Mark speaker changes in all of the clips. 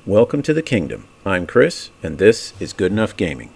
Speaker 1: Welcome to the kingdom. I'm Chris, and this is Good Enough Gaming.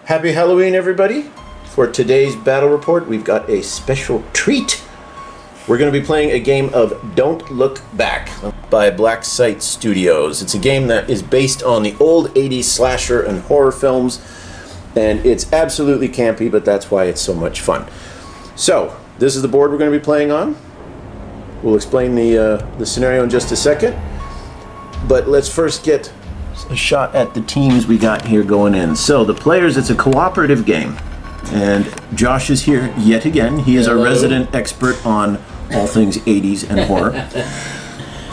Speaker 1: Happy Halloween, everybody. For today's battle report, we've got a special treat. We're going to be playing a game of Don't Look Back by Black Site Studios. It's a game that is based on the old 80s slasher and horror films, and it's absolutely campy, but that's why it's so much fun. So, this is the board we're going to be playing on. We'll explain the scenario in just a second, but let's first get a shot at the teams we got here going in. So the players, it's a cooperative game, and Josh is here yet again. He is our resident expert on all things 80s and horror.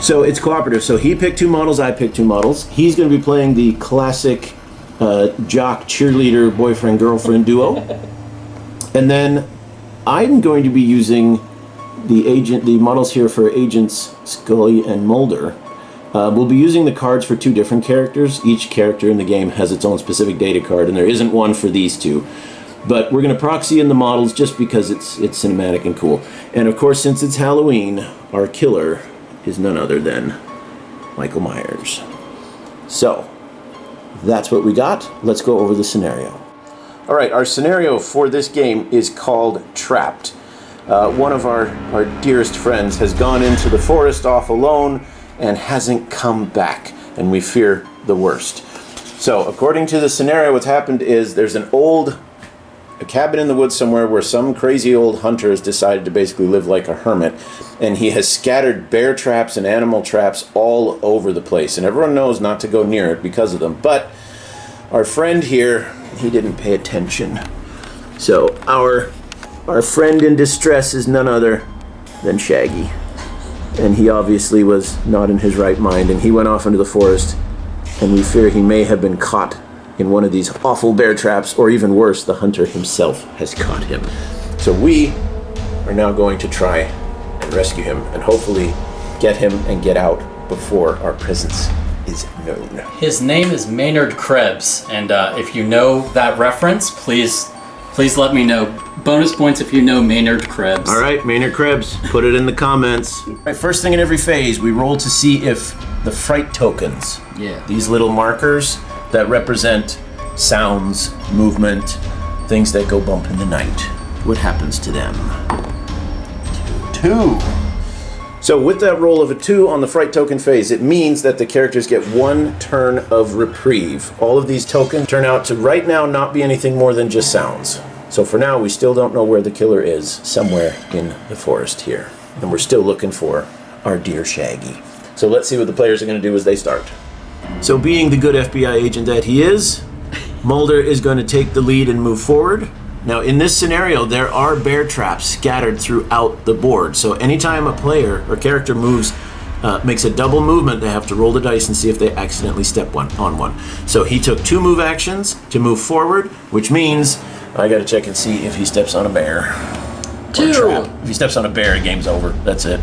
Speaker 1: So it's cooperative. So he picked two models, I picked two models. He's going to be playing the classic jock cheerleader boyfriend girlfriend duo, and then I'm going to be using the models here for Agents Scully and Mulder. We'll be using the cards for two different characters. Each character in the game has its own specific data card, and there isn't one for these two. But we're going to proxy in the models just because it's cinematic and cool. And of course, since it's Halloween, our killer is none other than Michael Myers. So, that's what we got. Let's go over the scenario. All right, our scenario for this game is called Trapped. One of our dearest friends has gone into the forest off alone and hasn't come back, and we fear the worst. So, according to the scenario, what's happened is there's a cabin in the woods somewhere where some crazy old hunter has decided to basically live like a hermit, and he has scattered bear traps and animal traps all over the place, and everyone knows not to go near it because of them. But our friend here, he didn't pay attention. So our friend in distress is none other than Shaggy. And he obviously was not in his right mind, and he went off into the forest, and we fear he may have been caught in one of these awful bear traps, or even worse, the hunter himself has caught him. So we are now going to try and rescue him, and hopefully get him and get out before our presence is known.
Speaker 2: His name is Maynard Krebs, and if you know that reference, please let me know. Bonus points if you know Maynard Krebs.
Speaker 1: All right, Maynard Krebs, put it in the comments. All right, first thing in every phase, we roll to see if the fright tokens, these little markers that represent sounds, movement, things that go bump in the night, what happens to them? 2. So with that roll of a 2 on the fright token phase, it means that the characters get 1 turn of reprieve. All of these tokens turn out to right now not be anything more than just sounds. So for now, we still don't know where the killer is, somewhere in the forest here. And we're still looking for our dear Shaggy. So let's see what the players are going to do as they start. So being the good FBI agent that he is, Mulder is going to take the lead and move forward. Now in this scenario, there are bear traps scattered throughout the board. So anytime a player or character makes a double movement, they have to roll the dice and see if they accidentally step on one. So he took 2 move actions to move forward, which means I gotta check and see if he steps on a bear.
Speaker 2: 2.
Speaker 1: If he steps on a bear, game's over. That's it.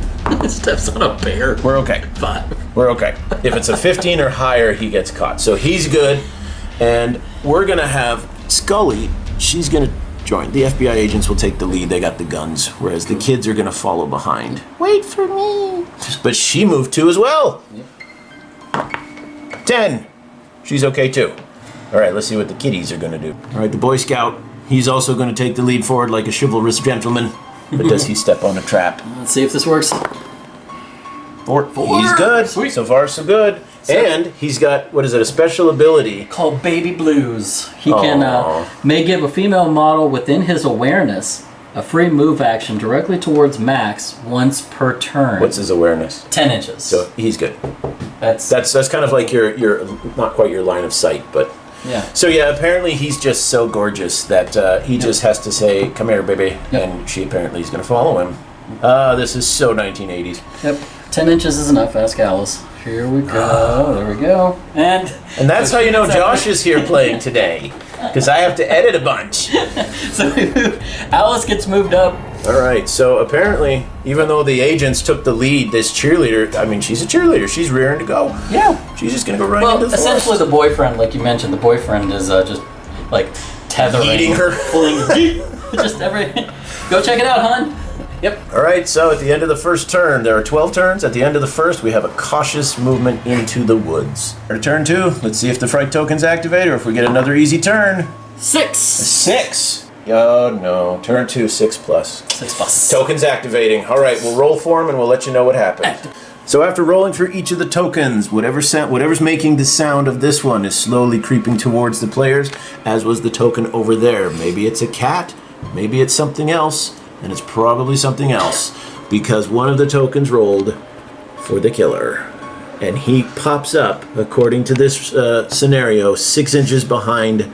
Speaker 2: Steps on a bear.
Speaker 1: We're okay.
Speaker 2: 5.
Speaker 1: We're okay. If it's a 15 or higher, he gets caught. So he's good. And we're gonna have Scully, she's gonna join. The FBI agents will take the lead, they got the guns, whereas the kids are gonna follow behind. Wait for me. But she moved 2 as well. 10. She's okay too. All right, let's see what the kiddies are gonna do. All right, the Boy Scout, he's also gonna take the lead forward like a chivalrous gentleman. But does he step on a trap?
Speaker 2: Let's see if this works.
Speaker 1: 4. He's good.
Speaker 2: Sweet.
Speaker 1: So far, so good. And he's got, what is it, a special ability
Speaker 2: called Baby Blues. He may give a female model within his awareness a free move action directly towards Max once per turn.
Speaker 1: What's his awareness?
Speaker 2: 10 inches.
Speaker 1: So he's good.
Speaker 2: That's
Speaker 1: kind of like your not quite your line of sight, but
Speaker 2: Yeah.
Speaker 1: So yeah, apparently he's just so gorgeous that he just has to say, "Come here, baby," and she apparently is going to follow him. This is so 1980s.
Speaker 2: Yep. 10 inches is enough. Ask Alice. Here we go. There we go. And
Speaker 1: that's how you know Josh is here playing today, because I have to edit a bunch.
Speaker 2: So Alice gets moved up.
Speaker 1: All right, so apparently, even though the agents took the lead, this cheerleader, I mean, she's a cheerleader. She's rearing to go.
Speaker 2: Yeah.
Speaker 1: She's just going to go right into the
Speaker 2: essentially
Speaker 1: forest.
Speaker 2: the boyfriend, like you mentioned, the boyfriend is just, like, tethering.
Speaker 1: Eating her.
Speaker 2: Pulling. Just everything. Go check it out, hon. Yep.
Speaker 1: All right, so at the end of the first turn, there are 12 turns. At the end of the first, we have a cautious movement into the woods. Our turn 2, let's see if the fright token's activate or if we get another easy turn.
Speaker 2: 6.
Speaker 1: 6. Oh, no. Turn 2, 6 plus.
Speaker 2: 6 plus.
Speaker 1: Token's activating. All right, we'll roll for them and we'll let you know what happens. So after rolling for each of the tokens, whatever's making the sound of this one is slowly creeping towards the players, as was the token over there. Maybe it's a cat, maybe it's something else, and it's probably something else, because one of the tokens rolled for the killer. And he pops up, according to this scenario, 6 inches behind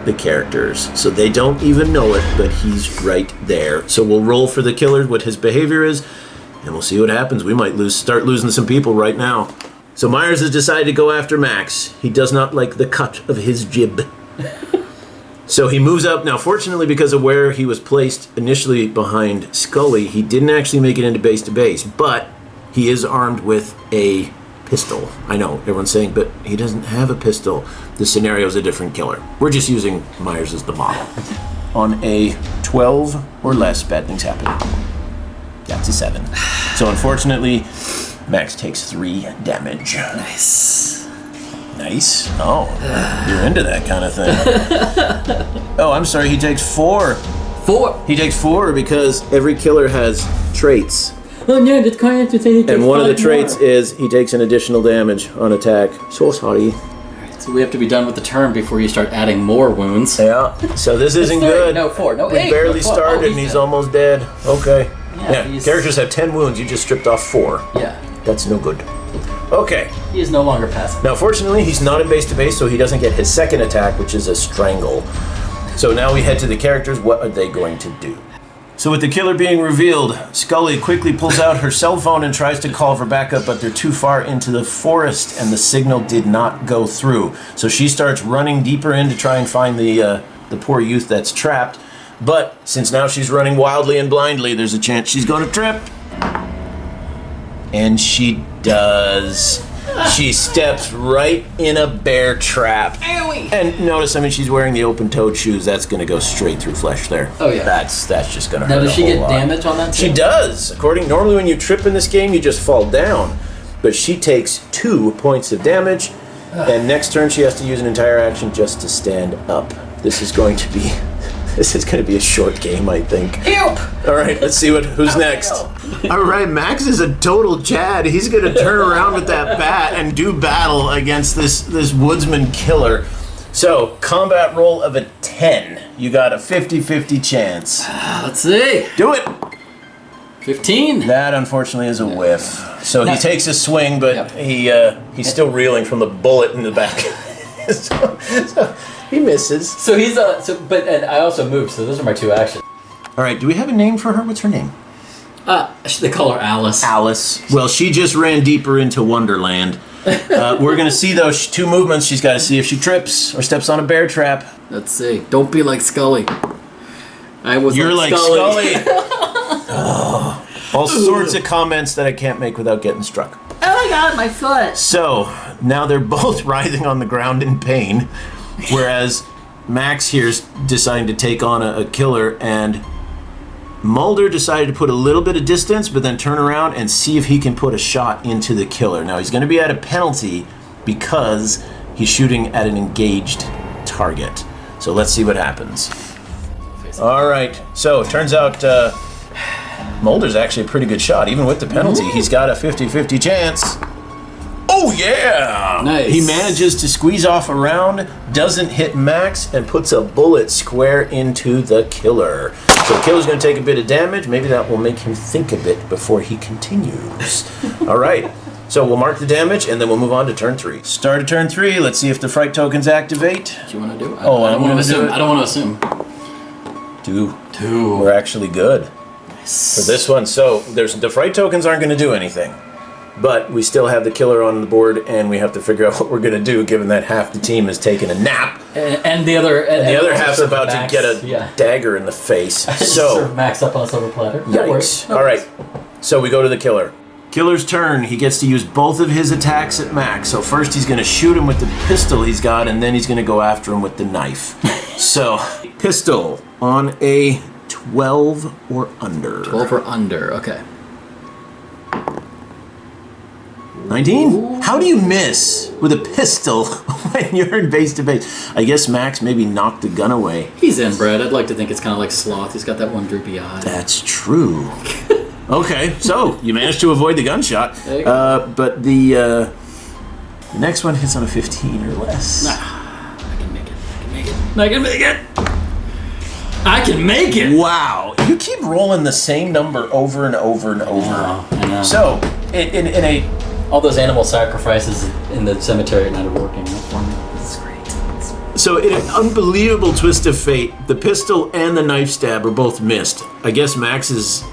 Speaker 1: the characters. So they don't even know it, but he's right there. So we'll roll for the killer, what his behavior is, and we'll see what happens. We might start losing some people right now. So Myers has decided to go after Max. He does not like the cut of his jib. So he moves up. Now, fortunately, because of where he was placed initially behind Scully, he didn't actually make it into base to base, but he is armed with a pistol. I know, everyone's saying, but he doesn't have a pistol. The scenario is a different killer. We're just using Myers as the model. On a 12 or less, bad things happen. That's a 7. So unfortunately, Max takes 3 damage.
Speaker 2: Nice.
Speaker 1: Nice. Oh, you're into that kind of thing. Oh, I'm sorry, he takes 4.
Speaker 2: 4.
Speaker 1: He takes 4 because every killer has traits.
Speaker 2: Oh no, that's kind of saying.
Speaker 1: And one of the traits is he takes an additional damage on attack. So sorry.
Speaker 2: So we have to be done with the turn before you start adding more wounds.
Speaker 1: Yeah. So this isn't good.
Speaker 2: No, 4. No,
Speaker 1: we
Speaker 2: 8.
Speaker 1: barely
Speaker 2: No, 4.
Speaker 1: started and he's almost dead. Okay.
Speaker 2: Yeah,
Speaker 1: Characters have 10 wounds. You just stripped off 4.
Speaker 2: Yeah.
Speaker 1: That's no good. Okay.
Speaker 2: He is no longer passive.
Speaker 1: Now, fortunately, he's not in base to base, so he doesn't get his second attack, which is a strangle. So now we head to the characters. What are they going to do? So with the killer being revealed, Scully quickly pulls out her cell phone and tries to call for backup, but they're too far into the forest and the signal did not go through. So she starts running deeper in to try and find the poor youth that's trapped. But since now she's running wildly and blindly, there's a chance she's going to trip. And she does. She steps right in a bear trap.
Speaker 2: Owie.
Speaker 1: And notice, I mean, she's wearing the open-toed shoes. That's going to go straight through flesh there.
Speaker 2: Oh, yeah.
Speaker 1: That's just going to hurt
Speaker 2: Now, does she get
Speaker 1: lot.
Speaker 2: damage on that too?
Speaker 1: She does. Normally when you trip in this game, you just fall down. But she takes 2 points of damage. And next turn, she has to use an entire action just to stand up. This is going to be a short game, I think.
Speaker 2: Help!
Speaker 1: All right, let's see who's next. All right, Max is a total Chad. He's going to turn around with that bat and do battle against this woodsman killer. So, combat roll of a 10. You got a 50-50 chance.
Speaker 2: Let's see.
Speaker 1: Do it.
Speaker 2: 15.
Speaker 1: That, unfortunately, is a whiff. So he takes a swing, but he's still reeling from the bullet in the back. so he misses.
Speaker 2: So he's and I also moved, so those are my 2 actions.
Speaker 1: All right, do we have a name for her? What's her name?
Speaker 2: They call her Alice.
Speaker 1: Alice. Well, she just ran deeper into Wonderland. We're going to see, though, 2 movements. She's got to see if she trips or steps on a bear trap.
Speaker 2: Let's see. Don't be like Scully.
Speaker 1: You're like Scully. Oh, all sorts of comments that I can't make without getting struck.
Speaker 2: Oh my god, my foot.
Speaker 1: So, now they're both writhing on the ground in pain, whereas Max here's deciding to take on a killer, and Mulder decided to put a little bit of distance, but then turn around and see if he can put a shot into the killer. Now, he's going to be at a penalty because he's shooting at an engaged target. So let's see what happens. All right. So it turns out Mulder's actually a pretty good shot. Even with the penalty, he's got a 50-50 chance. Oh, yeah!
Speaker 2: Nice.
Speaker 1: He manages to squeeze off a round, doesn't hit Max, and puts a bullet square into the killer. So the killer's going to take a bit of damage. Maybe that will make him think a bit before he continues. All right. So we'll mark the damage, and then we'll move on to turn 3. Start of turn 3. Let's see if the fright tokens activate.
Speaker 2: Do you want to do it?
Speaker 1: Oh,
Speaker 2: I don't want to assume.
Speaker 1: do it?
Speaker 2: I don't want to assume.
Speaker 1: 2. We're actually good for this one. So the fright tokens aren't going to do anything. But we still have the killer on the board, and we have to figure out what we're going to do, given that half the team has taken a nap.
Speaker 2: And the other...
Speaker 1: And the other half's about to get a dagger in the face. So
Speaker 2: serve Max up on a silver platter.
Speaker 1: Yikes. All right. So we go to the killer. Killer's turn. He gets to use both of his attacks at Max. So first he's going to shoot him with the pistol he's got, and then he's going to go after him with the knife. So, pistol on a 12 or under.
Speaker 2: 12 or under, okay.
Speaker 1: 19? Ooh. How do you miss with a pistol when you're in base to base? I guess Max maybe knocked the gun away.
Speaker 2: He's inbred. I'd like to think it's kind of like Sloth. He's got that one droopy eye.
Speaker 1: That's true. Okay, so you managed to avoid the gunshot. But the next one hits on a 15 or less.
Speaker 2: I can make it. I can make it. I can make it.
Speaker 1: Wow. You keep rolling the same number over and over and over.
Speaker 2: I know.
Speaker 1: So, in a...
Speaker 2: All those animal sacrifices in the cemetery are not working for me. This is great.
Speaker 1: So in an unbelievable twist of fate, the pistol and the knife stab are both missed. I guess Max has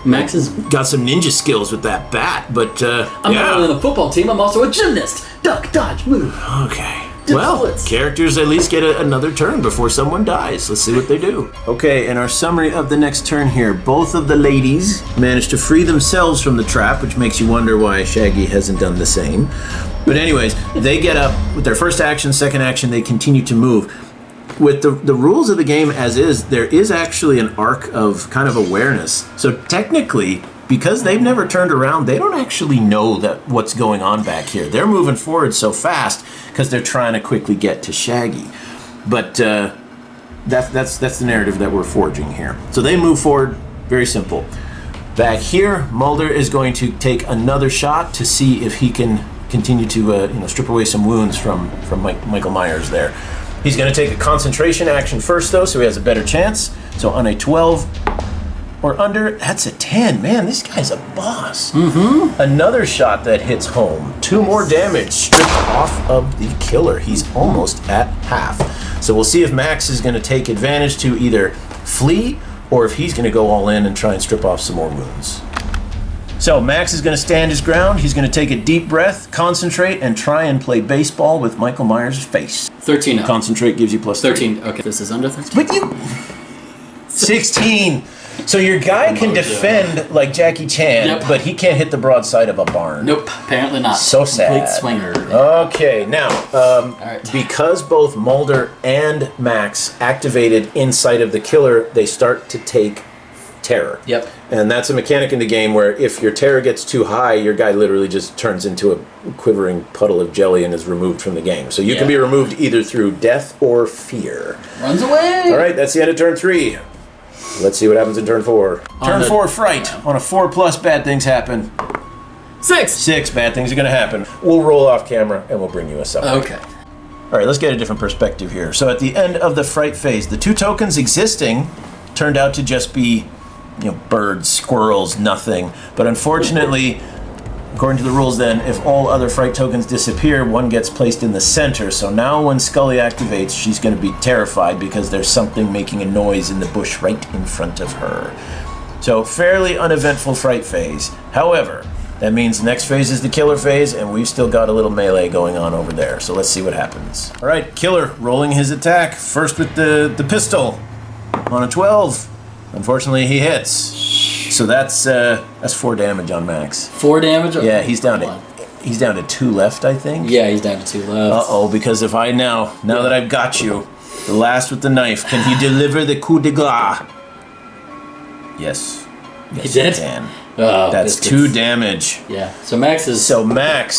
Speaker 1: got some ninja skills with that bat, but
Speaker 2: I'm not only on the football team, I'm also a gymnast. Duck, dodge, move.
Speaker 1: Okay. Well, characters at least get another turn before someone dies. Let's see what they do. Okay, in our summary of the next turn here, both of the ladies managed to free themselves from the trap, which makes you wonder why Shaggy hasn't done the same. But anyways, they get up with their first action, second action, they continue to move. With the rules of the game as is, there is actually an arc of kind of awareness. So technically, because they've never turned around, they don't actually know that what's going on back here. They're moving forward so fast because they're trying to quickly get to Shaggy. But that's the narrative that we're forging here. So they move forward, very simple. Back here, Mulder is going to take another shot to see if he can continue to strip away some wounds from Michael Myers there. He's going to take a concentration action first, though, so he has a better chance. So on a 12 or under, that's a 10. Man, this guy's a boss. Mm-hmm. Another shot that hits home. 2 more damage stripped off of the killer. He's almost at half. So we'll see if Max is going to take advantage to either flee or if he's going to go all in and try and strip off some more wounds. So Max is going to stand his ground. He's going to take a deep breath, concentrate, and try and play baseball with Michael Myers' face.
Speaker 2: 13 up.
Speaker 1: Concentrate gives you plus
Speaker 2: 13. Okay, this is under 13.
Speaker 1: But you... 16. So your guy can defend like Jackie Chan, but he can't hit the broadside of a barn.
Speaker 2: Nope, apparently not.
Speaker 1: So sad.
Speaker 2: Complete swinger.
Speaker 1: Okay, now, because both Mulder and Max activated inside of the killer, they start to take terror.
Speaker 2: Yep.
Speaker 1: And that's a mechanic in the game where if your terror gets too high, your guy literally just turns into a quivering puddle of jelly and is removed from the game. So you can be removed either through death or fear.
Speaker 2: Runs away!
Speaker 1: All right, that's the end of turn 3. Let's see what happens in turn 4. Turn 4, fright. On a 4+, bad things happen.
Speaker 2: 6!
Speaker 1: 6, bad things are going to happen. We'll roll off camera and we'll bring you a summary.
Speaker 2: Okay.
Speaker 1: All right, let's get a different perspective here. So at the end of the fright phase, the 2 tokens existing turned out to just be, birds, squirrels, nothing. But unfortunately, according to the rules then, if all other fright tokens disappear, one gets placed in the center. So now when Scully activates, she's going to be terrified because there's something making a noise in the bush right in front of her. So fairly uneventful fright phase. However, that means the next phase is the killer phase, and we've still got a little melee going on over there. So let's see what happens. All right, killer rolling his attack. First with the pistol on a 12. Unfortunately, he hits. So that's 4 damage on Max.
Speaker 2: 4 damage?
Speaker 1: Yeah, he's down to 2 left, I think.
Speaker 2: Yeah, he's down to 2 left.
Speaker 1: Uh-oh, because if I now that I've got you, the last with the knife, can he deliver the coup de grace? Yes.
Speaker 2: He did?
Speaker 1: He can.
Speaker 2: Oh,
Speaker 1: that's 2 damage.
Speaker 2: Yeah. So Max,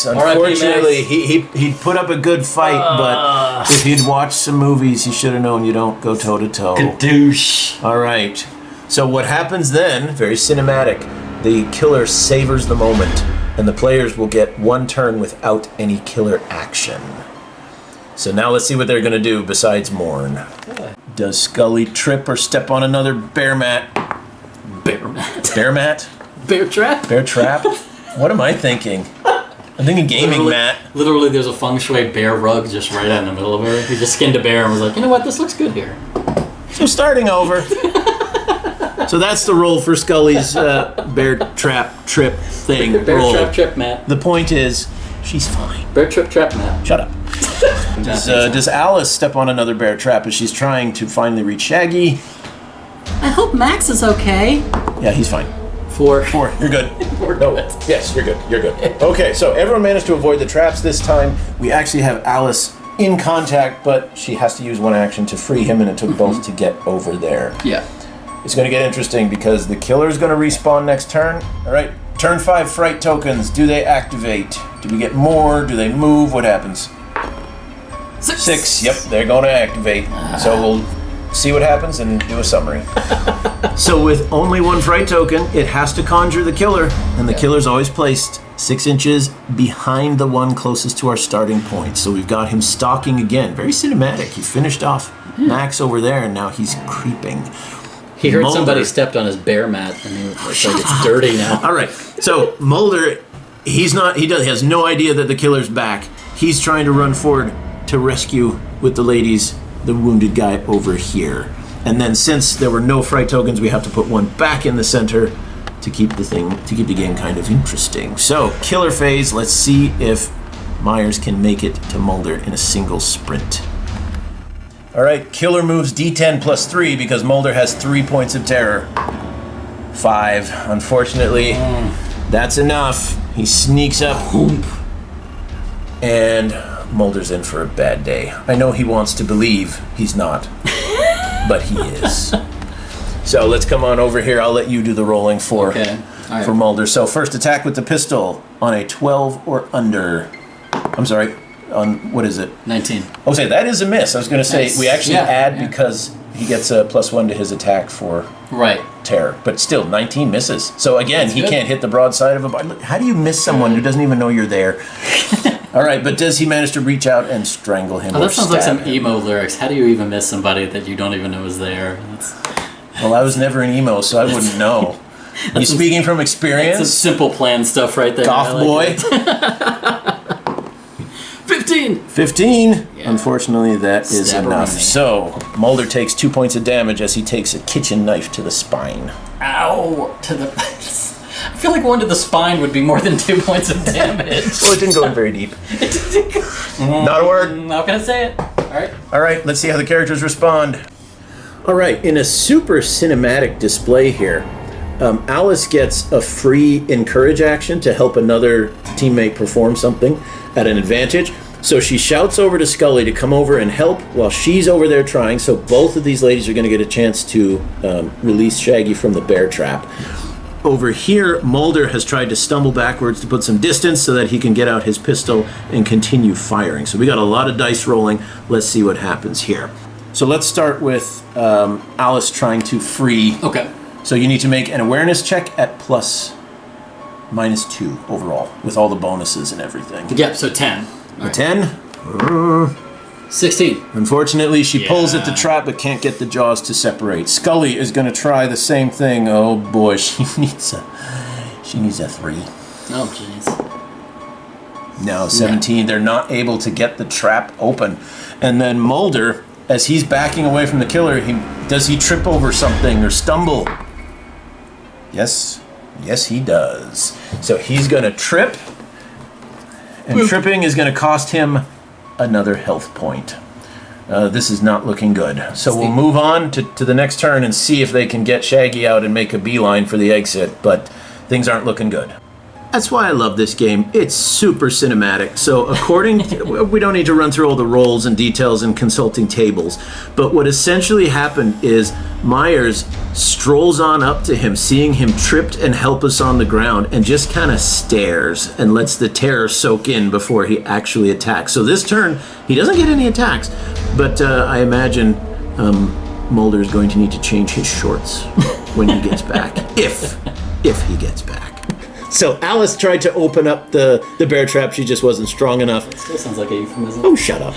Speaker 1: unfortunately, he put up a good fight, but if he'd watched some movies, he should have known you don't go toe-to-toe.
Speaker 2: Kadoosh.
Speaker 1: All right. So what happens then, very cinematic, the killer savors the moment, and the players will get 1 turn without any killer action. So now let's see what they're going to do besides mourn. Yeah. Does Scully trip or step on another bear mat?
Speaker 2: Bear mat?
Speaker 1: Bear mat?
Speaker 2: Bear trap?
Speaker 1: Bear trap? What am I thinking? I'm thinking gaming mat.
Speaker 2: Literally, there's a feng shui bear rug just right out in the middle of her. He just skinned a bear and was like, you know what, this looks good here.
Speaker 1: So starting over. So that's the roll for Scully's bear trap trip thing.
Speaker 2: Bear
Speaker 1: roll.
Speaker 2: trap trip mat.
Speaker 1: The point is, she's fine.
Speaker 2: Bear trip trap mat.
Speaker 1: Shut up. Does Alice step on another bear trap as she's trying to finally reach Shaggy?
Speaker 3: I hope Max is okay.
Speaker 1: Yeah, he's fine.
Speaker 2: 4.
Speaker 1: 4. You're good.
Speaker 2: 4.
Speaker 1: No. Yes, you're good. You're good. Okay, so everyone managed to avoid the traps this time. We actually have Alice in contact, but she has to use one action to free him, and it took both to get over there.
Speaker 2: Yeah.
Speaker 1: It's going to get interesting because the killer's going to respawn next turn. All right, turn 5 fright tokens. Do they activate? Do we get more? Do they move? What happens? 6. Yep, they're going to activate. So we'll see what happens and do a summary. So with only 1 fright token, it has to conjure the killer, and the killer's always placed 6 inches behind the one closest to our starting point. So we've got him stalking again. Very cinematic. He finished off Max over there, and now he's creeping.
Speaker 2: He heard
Speaker 1: Mulder.
Speaker 2: somebody stepped on his bear mat, and it's like it's dirty now.
Speaker 1: All right, so Mulder, he has no idea that the killer's back. He's trying to run forward to rescue with the ladies the wounded guy over here. And then since there were no fright tokens, we have to put 1 back in the center to keep the game kind of interesting. So, killer phase, let's see if Myers can make it to Mulder in a single sprint. All right, killer moves D10 plus 3 because Mulder has 3 points of terror. 5, unfortunately, that's enough. He sneaks up, and Mulder's in for a bad day. I know he wants to believe he's not, but he is. So let's come on over here. I'll let you do the rolling for Mulder. So first attack with the pistol on a 12 or under. I'm sorry, on what is it?
Speaker 2: 19.
Speaker 1: Oh, say that is a miss. I was going to say we actually add
Speaker 2: yeah.
Speaker 1: because he gets a +1 to his attack for terror, but still 19 misses. So again, he can't hit the broadside of a body. How do you miss someone who doesn't even know you're there? All right, but does he manage to reach out and strangle him?
Speaker 2: Oh, that sounds like some
Speaker 1: him?
Speaker 2: emo lyrics. How do you even miss somebody that you don't even know is there?
Speaker 1: Well, I was never an emo, so I wouldn't know. You speaking from experience?
Speaker 2: That's some simple plan stuff right there.
Speaker 1: Goth boy.
Speaker 2: 15.
Speaker 1: 15. Yeah. Unfortunately, that is enough.
Speaker 2: Stabberoni.
Speaker 1: So Mulder takes 2 points of damage as he takes a kitchen knife to the spine.
Speaker 2: Ow! To the. I feel like 1 to the spine would be more than 2 points of damage.
Speaker 1: Well, it didn't go in very deep. Not a word.
Speaker 2: How can I say it?
Speaker 1: All right, let's see how the characters respond. All right, in a super cinematic display here, Alice gets a free encourage action to help another teammate perform something at an advantage. So she shouts over to Scully to come over and help while she's over there trying. So both of these ladies are going to get a chance to release Shaggy from the bear trap. Over here, Mulder has tried to stumble backwards to put some distance so that he can get out his pistol and continue firing. So we got a lot of dice rolling. Let's see what happens here. So let's start with Alice trying to free.
Speaker 2: Okay.
Speaker 1: So you need to make an awareness check at +-2 overall with all the bonuses and everything.
Speaker 2: Yep, so 10.
Speaker 1: A 10?
Speaker 2: 16.
Speaker 1: Unfortunately, she pulls at the trap but can't get the jaws to separate. Scully is going to try the same thing. Oh boy, she needs a 3.
Speaker 2: Oh, jeez.
Speaker 1: No, 17. Yeah. They're not able to get the trap open. And then Mulder, as he's backing away from the killer, does he trip over something or stumble? Yes, he does. So he's going to trip, and tripping is going to cost him another health point. This is not looking good. So we'll move on to the next turn and see if they can get Shaggy out and make a beeline for the exit, but things aren't looking good. That's why I love this game. It's super cinematic. So according to, we don't need to run through all the roles and details and consulting tables, but what essentially happened is Myers strolls on up to him, seeing him tripped and helpless on the ground, and just kind of stares and lets the terror soak in before he actually attacks. So this turn, he doesn't get any attacks, but I imagine Mulder is going to need to change his shorts when he gets back, if he gets back. So Alice tried to open up the bear trap. She just wasn't strong enough.
Speaker 2: It still sounds like a euphemism.
Speaker 1: Oh, shut up.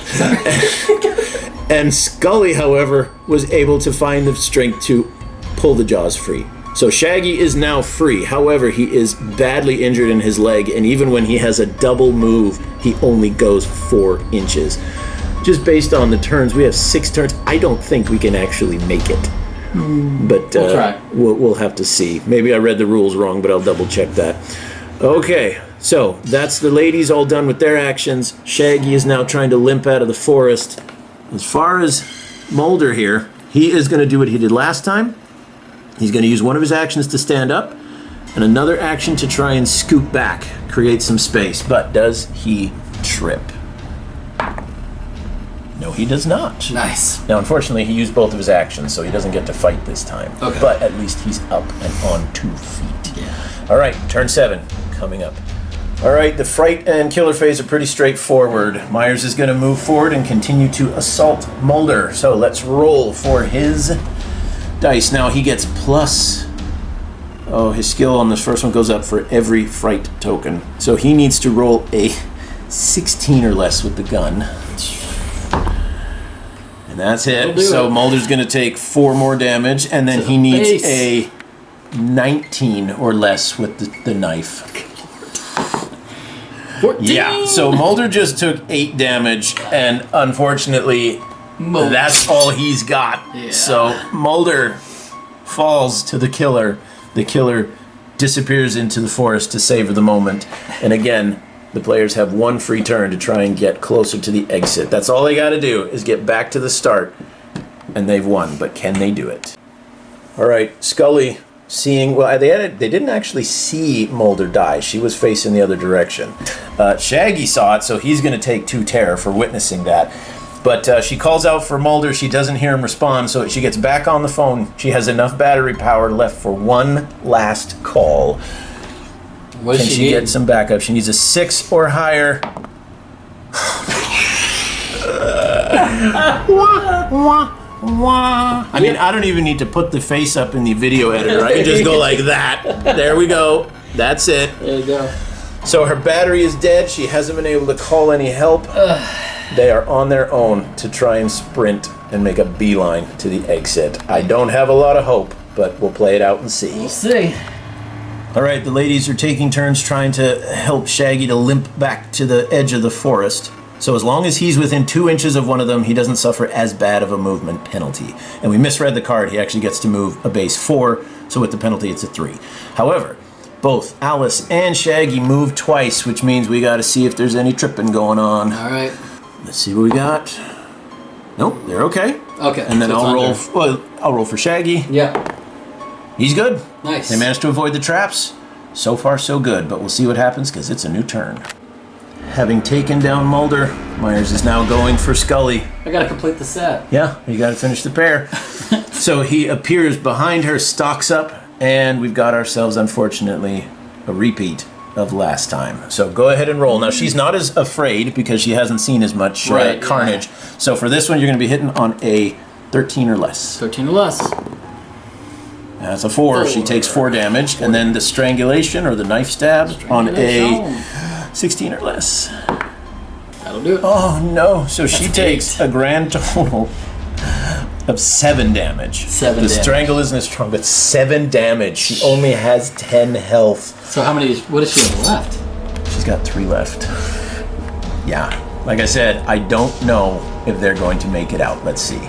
Speaker 1: And Scully, however, was able to find the strength to pull the jaws free. So Shaggy is now free. However, he is badly injured in his leg, and even when he has a double move, he only goes 4 inches. Just based on the turns, we have 6 turns. I don't think we can actually make it. But
Speaker 2: We'll try.
Speaker 1: We'll have to see. Maybe I read the rules wrong, but I'll double check that. Okay, so that's the ladies all done with their actions. Shaggy is now trying to limp out of the forest. As far as Mulder here, he is going to do what he did last time. He's going to use one of his actions to stand up and another action to try and scoot back, create some space. But does he trip? No, he does not.
Speaker 2: Nice.
Speaker 1: Now, unfortunately, he used both of his actions, so he doesn't get to fight this time.
Speaker 2: Okay.
Speaker 1: But at least he's up and on 2 feet.
Speaker 2: Yeah.
Speaker 1: All right, turn 7 coming up. All right, the fright and killer phase are pretty straightforward. Myers is going to move forward and continue to assault Mulder. So let's roll for his dice. Now he gets plus... Oh, his skill on this first one goes up for every fright token. So he needs to roll a 16 or less with the gun. And that's it. So Mulder's going to take 4 more damage, and then he needs a 19 or less with the knife.
Speaker 2: 14.
Speaker 1: Yeah, so Mulder just took 8 damage, and unfortunately, that's all he's got.
Speaker 2: Yeah.
Speaker 1: So Mulder falls to the killer. The killer disappears into the forest to savor the moment. And again, the players have 1 free turn to try and get closer to the exit. That's all they got to do is get back to the start, and they've won. But can they do it? All right, Scully... they didn't actually see Mulder die. She was facing the other direction. Shaggy saw it, so he's going to take 2 terror for witnessing that. But she calls out for Mulder. She doesn't hear him respond, so she gets back on the phone. She has enough battery power left for 1 last call.
Speaker 2: What
Speaker 1: Can
Speaker 2: does
Speaker 1: she get some backup? She needs a 6 or higher. I mean, I don't even need to put the face up in the video editor. I can just go like that. There we go. That's it.
Speaker 2: There you go.
Speaker 1: So her battery is dead. She hasn't been able to call any help. They are on their own to try and sprint and make a beeline to the exit. I don't have a lot of hope, but we'll play it out and see.
Speaker 2: We'll see.
Speaker 1: All right, the ladies are taking turns trying to help Shaggy to limp back to the edge of the forest. So as long as he's within 2 inches of one of them, he doesn't suffer as bad of a movement penalty. And we misread the card. He actually gets to move a base 4, so with the penalty, it's a 3. However, both Alice and Shaggy move twice, which means we got to see if there's any tripping going on.
Speaker 2: All right.
Speaker 1: Let's see what we got. Nope, they're okay.
Speaker 2: Okay.
Speaker 1: And then
Speaker 2: so
Speaker 1: I'll roll for Shaggy.
Speaker 2: Yeah.
Speaker 1: He's good.
Speaker 2: Nice.
Speaker 1: They managed to avoid the traps. So far, so good. But we'll see what happens because it's a new turn. Having taken down Mulder, Myers is now going for Scully.
Speaker 2: I gotta complete the set.
Speaker 1: Yeah, you got to finish the pair. So he appears behind her, stalks up, and we've got ourselves, unfortunately, a repeat of last time. So go ahead and roll. Now, she's not as afraid because she hasn't seen as much carnage. Yeah. So for this one, you're going to be hitting on a 13 or less.
Speaker 2: 13 or less.
Speaker 1: That's a 4. She takes 4 damage. And then the strangulation or the knife stab on a 16 or less.
Speaker 2: That'll do it.
Speaker 1: Oh, no. So she takes a grand total of 7 damage.
Speaker 2: 7
Speaker 1: The
Speaker 2: damage.
Speaker 1: strangle isn't as strong, but 7 damage. She only has 10 health.
Speaker 2: So what does she have left?
Speaker 1: She's got 3 left. Yeah. Like I said, I don't know if they're going to make it out. Let's see.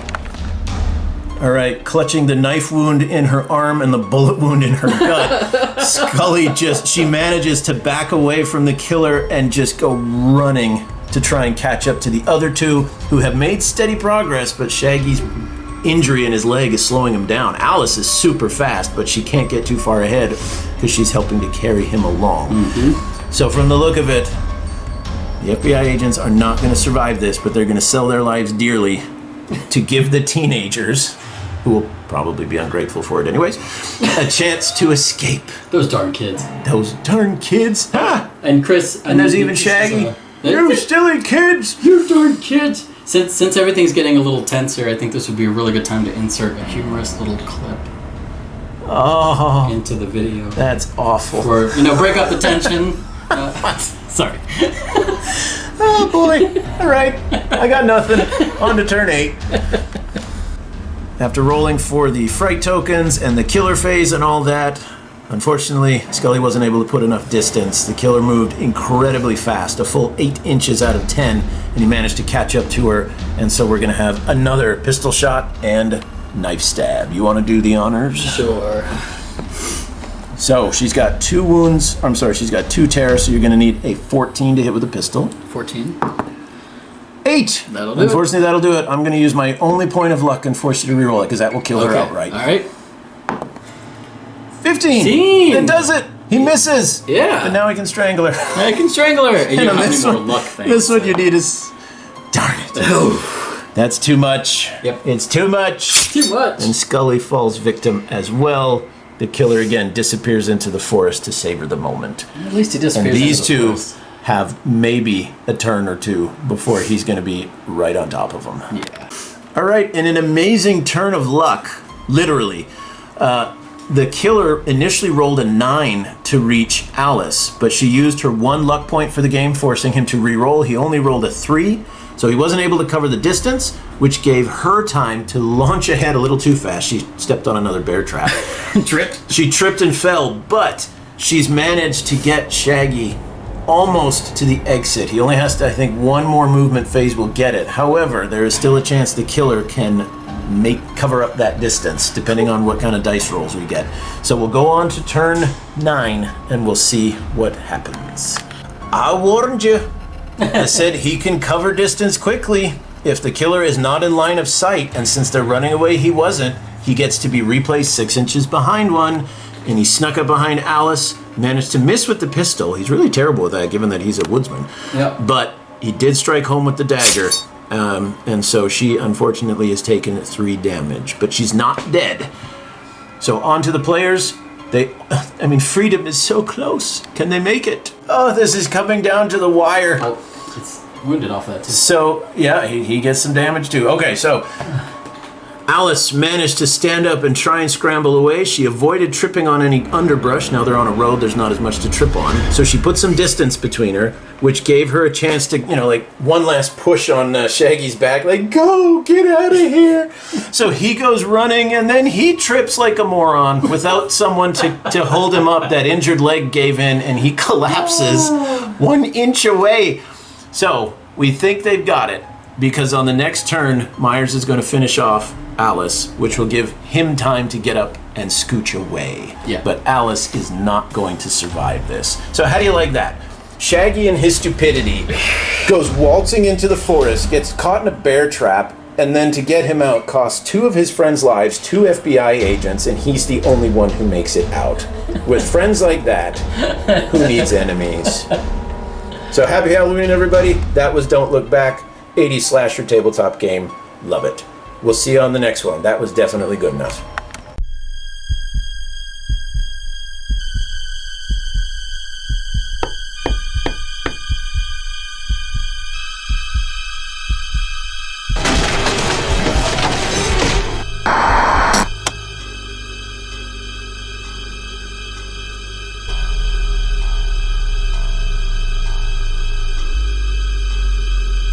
Speaker 1: All right, clutching the knife wound in her arm and the bullet wound in her gut, Scully she manages to back away from the killer and just go running to try and catch up to the other 2 who have made steady progress, but Shaggy's injury in his leg is slowing him down. Alice is super fast, but she can't get too far ahead because she's helping to carry him along. Mm-hmm. So from the look of it, the FBI agents are not going to survive this, but they're going to sell their lives dearly to give the teenagers, who will probably be ungrateful for it anyways, a chance to escape.
Speaker 2: Those darn kids.
Speaker 1: Those darn kids. Ah!
Speaker 2: And Chris.
Speaker 1: And there's even Shaggy. You silly kids.
Speaker 2: You darn kids. Since everything's getting a little tense here, I think this would be a really good time to insert a humorous little clip into the video.
Speaker 1: That's awful.
Speaker 2: Or, break up the tension. Sorry.
Speaker 1: Oh boy. All right. I got nothing. On to turn 8. after rolling for the fright tokens and the killer phase and all that, unfortunately, Scully wasn't able to put enough distance. The killer moved incredibly fast, a full 8 inches out of 10, and he managed to catch up to her. And so we're going to have another pistol shot and knife stab. You want to do the honors?
Speaker 2: Sure.
Speaker 1: So she's got 2 wounds. I'm sorry, she's got 2 tears, so you're going to need a 14 to hit with a pistol.
Speaker 2: 14.
Speaker 1: 8!
Speaker 2: That'll do it.
Speaker 1: Unfortunately, that'll do it. I'm going to use my only point of luck and force you to reroll it, because that will kill her outright.
Speaker 2: All right.
Speaker 1: 15! That does it! He misses!
Speaker 2: Yeah.
Speaker 1: But now he can strangle her.
Speaker 2: I can strangle her. And you don't have
Speaker 1: this
Speaker 2: any more
Speaker 1: one-
Speaker 2: luck things.
Speaker 1: This one you need is... Darn it. That's too much.
Speaker 2: Yep.
Speaker 1: It's too much.
Speaker 2: Too much.
Speaker 1: And Scully falls victim as well. The killer again disappears into the forest to savor the moment.
Speaker 2: At least he disappears.
Speaker 1: And these
Speaker 2: into the
Speaker 1: two
Speaker 2: forest.
Speaker 1: have maybe a turn or two before he's going to be right on top of them.
Speaker 2: Yeah.
Speaker 1: All right, in an amazing turn of luck, literally, the killer initially rolled a 9 to reach Alice, but she used her 1 luck point for the game, forcing him to re-roll. He only rolled a 3, so he wasn't able to cover the distance, which gave her time to launch ahead a little too fast. She stepped on another bear trap.
Speaker 2: Tripped.
Speaker 1: She tripped and fell, but she's managed to get Shaggy almost to the exit. He only has to, I think, 1 more movement phase will get it. However, there is still a chance the killer can cover up that distance, depending on what kind of dice rolls we get. So we'll go on to turn 9, and we'll see what happens. I warned you. I said he can cover distance quickly. If the killer is not in line of sight, and since they're running away he wasn't, he gets to be replaced 6 inches behind one, and he snuck up behind Alice, managed to miss with the pistol. He's really terrible with that, given that he's a woodsman.
Speaker 2: Yep.
Speaker 1: But he did strike home with the dagger, and so she unfortunately has taken 3 damage, but she's not dead. So on to the players. Freedom is so close. Can they make it? Oh, this is coming down to the wire.
Speaker 2: Oh, it's wounded off that too.
Speaker 1: So, yeah, he gets some damage too. Okay, so Alice managed to stand up and try and scramble away. She avoided tripping on any underbrush. Now they're on a road, there's not as much to trip on. So she put some distance between her, which gave her a chance to, one last push on Shaggy's back. Like, go, get out of here. So he goes running, and then he trips like a moron without someone to hold him up. That injured leg gave in, and he collapses 1 inch away. So we think they've got it, because on the next turn, Myers is going to finish off Alice, which will give him time to get up and scooch away.
Speaker 2: Yeah.
Speaker 1: But Alice is not going to survive this. So how do you like that? Shaggy, in his stupidity, goes waltzing into the forest, gets caught in a bear trap, and then to get him out costs 2 of his friends' lives, 2 FBI agents, and he's the only one who makes it out. With friends like that, who needs enemies? So happy Halloween, everybody. That was Don't Look Back, 80s slasher tabletop game. Love it. We'll see you on the next one. That was definitely good enough.